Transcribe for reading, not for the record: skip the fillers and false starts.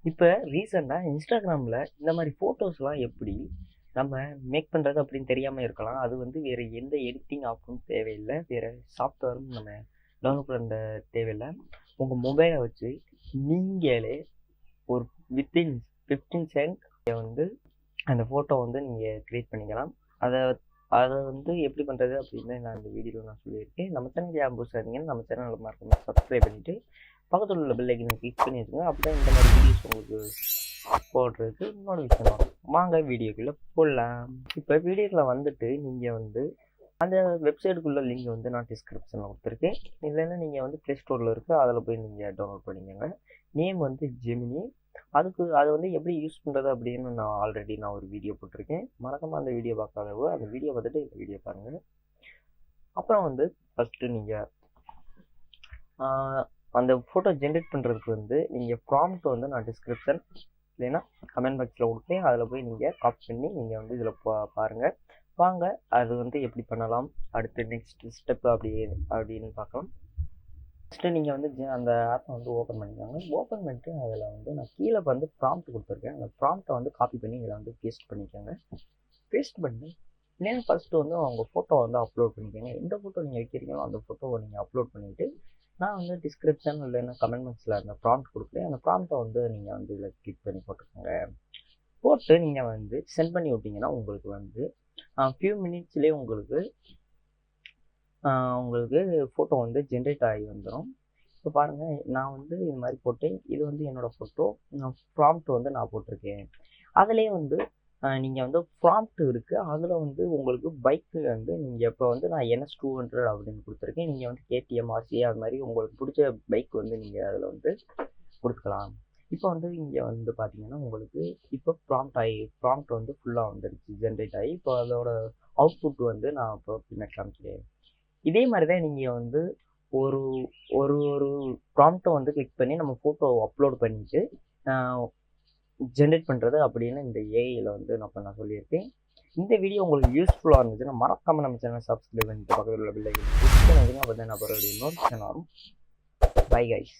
இப்போ ரீசெண்டாக இன்ஸ்டாகிராமில் இந்த மாதிரி ஃபோட்டோஸ்லாம் எப்படி நம்ம மேக் பண்ணுறது அப்படின்னு தெரியாமல் இருக்கலாம். அது வந்து வேறு எந்த எடிட்டிங் ஆப்பும் தேவையில்லை, வேறு சாஃப்ட்வேரும் நம்ம டவுன்லோட் பண்ண தேவையில்லை. உங்கள் மொபைலை வச்சு நீங்களே ஒரு வித்தின் 15 செகண்ட் வந்து அந்த ஃபோட்டோ வந்து நீங்கள் க்ரியேட் பண்ணிக்கலாம். அதை அதை வந்து எப்படி பண்ணுறது அப்படின்னு நான் இந்த வீடியோவில் நான் சொல்லியிருக்கேன். நம்ம சேனல் யாரும் புதுசாக இருந்தீங்கன்னா நம்ம சேனலில் மறக்காம சப்ஸ்கிரைப் பண்ணிவிட்டு பக்கத்தில் உள்ள பெல் ஐக்கனை கிளிக் பண்ணி வச்சுங்க. அப்போ தான் இந்த மாதிரி வீடியோஸ் உங்களுக்கு போடுறதுக்கு நோட்டிஃபிகேஷன் வரும். வாங்க வீடியோக்குள்ளே போடலாம். இப்போ வீடியோவில் வந்துட்டு நீங்கள் வந்து அந்த வெப்சைட்டுக்குள்ள லிங்க் வந்து நான் டிஸ்கிரிப்ஷனில் கொடுத்துருக்கேன். இல்லைன்னா நீங்கள் வந்து ப்ளே ஸ்டோரில் இருக்குது, அதில் போய் நீங்கள் டவுன்லோட் பண்ணிக்கோங்க. நேம் வந்து ஜெமினி. அதை வந்து எப்படி யூஸ் பண்ணுறது அப்படின்னு நான் ஆல்ரெடி ஒரு வீடியோ போட்டிருக்கேன். மறக்காமல் அந்த வீடியோ பார்க்காதவோ அந்த வீடியோ பார்த்துட்டு இந்த வீடியோ பாருங்கள். அப்புறம் வந்து ஃபஸ்ட்டு நீங்கள் அந்த ஃபோட்டோ ஜென்ரேட் பண்ணுறதுக்கு வந்து நீங்கள் ப்ராம்ப்ட் வந்து நான் டிஸ்கிரிப்ஷன் இல்லைன்னா கமெண்ட் பாக்ஸில் கொடுத்தேன், அதில் போய் நீங்கள் காப்பி பண்ணி நீங்கள் வந்து இதில் பாருங்கள். வாங்க அது வந்து எப்படி பண்ணலாம், அடுத்து நெக்ஸ்ட் ஸ்டெப் அப்படின்னு பார்க்கலாம். ஃபஸ்ட்டு நீங்கள் வந்து அந்த ஆப்பை வந்து ஓப்பன் பண்ணிக்கோங்க. ஓப்பன் பண்ணிட்டு அதில் வந்து நான் கீழே வந்து ப்ராம்ப்ட் கொடுத்துருக்கேன். அந்த ப்ராம்ப்டை வந்து காப்பி பண்ணி இதில் வந்து பேஸ்ட் பண்ணிக்கோங்க. பேஸ்ட் பண்ணி இல்லைன்னா ஃபஸ்ட்டு வந்து உங்கள் ஃபோட்டோ வந்து அப்லோட் பண்ணிக்கோங்க. எந்த ஃபோட்டோ நீங்கள் வைக்கிறீங்களோ அந்த ஃபோட்டோவை நீங்கள் அப்லோட் பண்ணிவிட்டு நான் வந்து டிஸ்கிரிப்ஷன் இல்லைன்னா கமெண்ட் பாக்ஸில் அந்த ப்ராம்ப்ட் கொடுக்குறேன். அந்த ப்ராம்ப்டை வந்து நீங்கள் வந்து இதில் கிளிக் பண்ணி போட்டுக்கோங்க. போட்டு நீங்கள் வந்து சென்ட் பண்ணி விட்டிங்கன்னா உங்களுக்கு வந்து ஃபியூ மினிட்ஸ்லேயே உங்களுக்கு ஃபோட்டோ வந்து ஜென்ரேட் ஆகி வந்துடும். இப்போ பாருங்கள், நான் வந்து இது மாதிரி போட்டேன். இது வந்து என்னோடய ஃபோட்டோ. ப்ராம்ப்ட் வந்து நான் போட்டிருக்கேன். அதிலே வந்து நீங்கள் வந்து ப்ராம்ப்ட் இருக்குது, அதில் வந்து உங்களுக்கு பைக்கு வந்து நீங்கள் இப்போ வந்து நான் NS 200 அப்படின்னு கொடுத்துருக்கேன். நீங்கள் வந்து KTM RC அது மாதிரி உங்களுக்கு பிடிச்ச பைக் வந்து நீங்கள் அதில் வந்து கொடுக்கலாம். இப்போ வந்து இங்கே வந்து பார்த்தீங்கன்னா உங்களுக்கு இப்போ ப்ராம்ப்ட் வந்து ஃபுல்லாக வந்துடுச்சு, ஜென்ரேட் ஆகி. இப்போ அதோட அவுட்புட் வந்து நான் இப்போ பின்னாடி காமிக்கிறேன். இதே மாதிரி தான் நீங்கள் வந்து ஒரு ஒரு ஒரு ப்ராம்ப்டை வந்து கிளிக் பண்ணி நம்ம ஃபோட்டோ அப்லோட் பண்ணிவிட்டு ஜென்ரேட் பண்ணுறது அப்படின்னு இந்த ஏஐயில் வந்து நான் சொல்லியிருக்கேன். இந்த வீடியோ உங்களுக்கு யூஸ்ஃபுல்லாக இருந்துச்சுன்னா மறக்காமல் நம்ம சேனல் சப்ஸ்கிரைப் பண்ணிட்டு பக்கத்தில் உள்ள பெல் ஐக்கனை கிளிக் பண்ணிடுங்க. அப்போ தான் நான் நோட்டிஃபிகேஷன் வரும். Bye guys.